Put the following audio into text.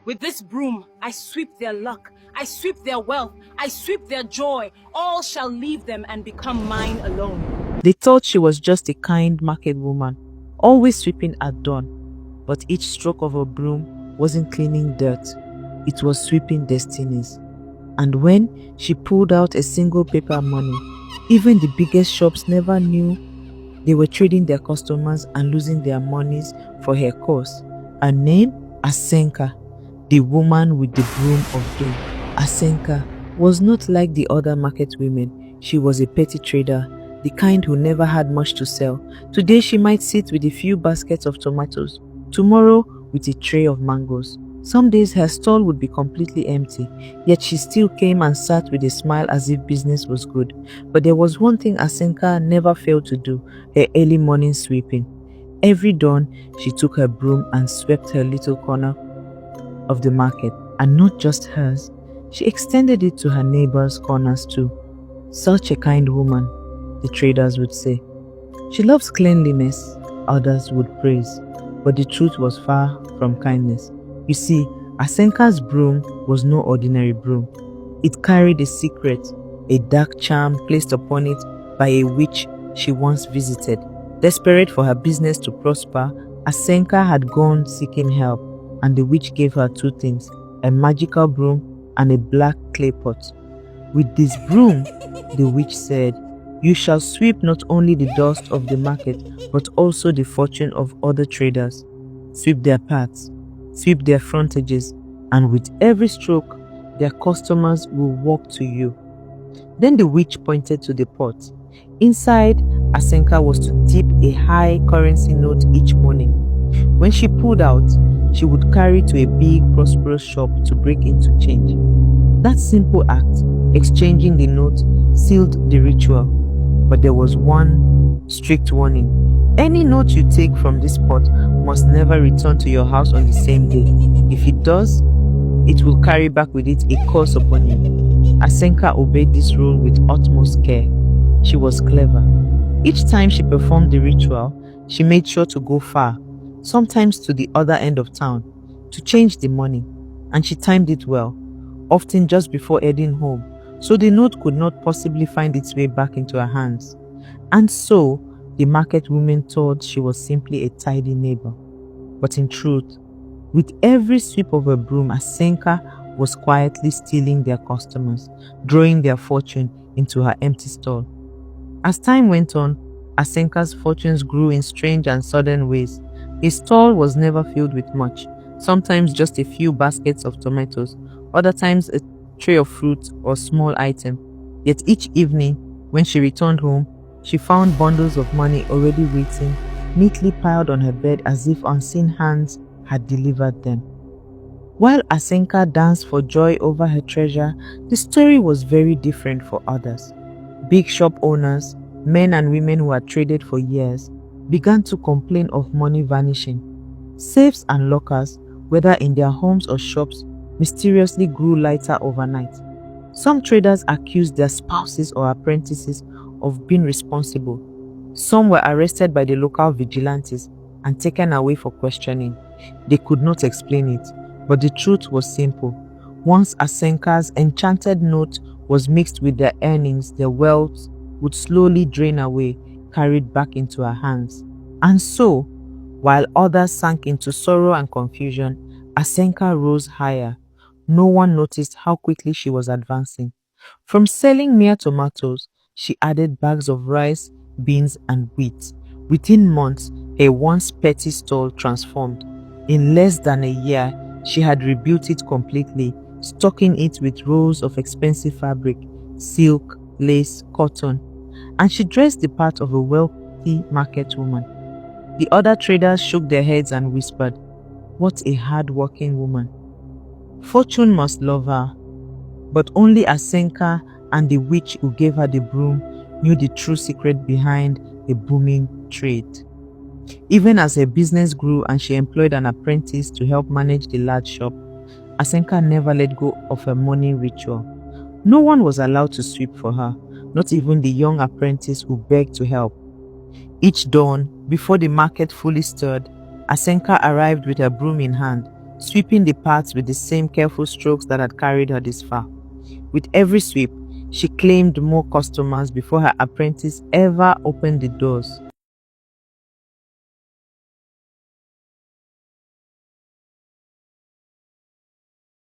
With this broom, I sweep their luck, I sweep their wealth, I sweep their joy. All shall leave them and become mine alone. They thought she was just a kind market woman, always sweeping at dawn. But each stroke of her broom wasn't cleaning dirt, it was sweeping destinies. And when she pulled out a single paper money, even the biggest shops never knew they were trading their customers and losing their monies for her cause. Her name? Asenka, the woman with the broom of doom. Asenka was not like the other market women. She was a petty trader, the kind who never had much to sell. Today she might sit with a few baskets of tomatoes, tomorrow with a tray of mangoes. Some days her stall would be completely empty, yet she still came and sat with a smile as if business was good. But there was one thing Asenka never failed to do, her early morning sweeping. Every dawn, she took her broom and swept her little corner of the market, and not just hers. She extended it to her neighbors' corners too. Such a kind woman, the traders would say. She loves cleanliness, others would praise, but the truth was far from kindness. You see, Asenka's broom was no ordinary broom. It carried a secret, a dark charm placed upon it by a witch she once visited. Desperate for her business to prosper, Asenka had gone seeking help, and the witch gave her two things, a magical broom and a black clay pot. With this broom, the witch said, you shall sweep not only the dust of the market, but also the fortune of other traders. Sweep their paths, sweep their frontages, and with every stroke, their customers will walk to you. Then the witch pointed to the pot. Inside, Asenka was to dip a high currency note each morning. When she pulled out, she would carry to a big, prosperous shop to break into change. That simple act, exchanging the note, sealed the ritual. But there was one strict warning. Any note you take from this pot must never return to your house on the same day. If it does, it will carry back with it a curse upon you. Asenka obeyed this rule with utmost care. She was clever. Each time she performed the ritual, she made sure to go far, sometimes to the other end of town, to change the money, and she timed it well, often just before heading home, so the note could not possibly find its way back into her hands. And so, the market woman thought she was simply a tidy neighbor. But in truth, with every sweep of her broom, Asenka was quietly stealing their customers, drawing their fortune into her empty stall. As time went on, Asenka's fortunes grew in strange and sudden ways. His stall was never filled with much, sometimes just a few baskets of tomatoes, other times a tray of fruit or small item. Yet each evening, when she returned home, she found bundles of money already waiting, neatly piled on her bed as if unseen hands had delivered them. While Asenka danced for joy over her treasure, the story was very different for others. Big shop owners, men and women who had traded for years, began to complain of money vanishing. Safes and lockers, whether in their homes or shops, mysteriously grew lighter overnight. Some traders accused their spouses or apprentices of being responsible. Some were arrested by the local vigilantes and taken away for questioning. They could not explain it, but the truth was simple. Once Asenka's enchanted note was mixed with their earnings, their wealth would slowly drain away, carried back into her hands. And so, while others sank into sorrow and confusion, Asenka rose higher. No one noticed how quickly she was advancing. From selling mere tomatoes, she added bags of rice, beans, and wheat. Within months, her once petty stall transformed. In less than a year, she had rebuilt it completely, stocking it with rolls of expensive fabric, silk, lace, cotton, and she dressed the part of a wealthy market woman. The other traders shook their heads and whispered, "What a hard-working woman. Fortune must love her." But only Asenka and the witch who gave her the broom knew the true secret behind the booming trade. Even as her business grew and she employed an apprentice to help manage the large shop, Asenka never let go of her morning ritual. No one was allowed to sweep for her, not even the young apprentice who begged to help. Each dawn, before the market fully stirred, Asenka arrived with her broom in hand, sweeping the paths with the same careful strokes that had carried her this far. With every sweep, she claimed more customers before her apprentice ever opened the doors.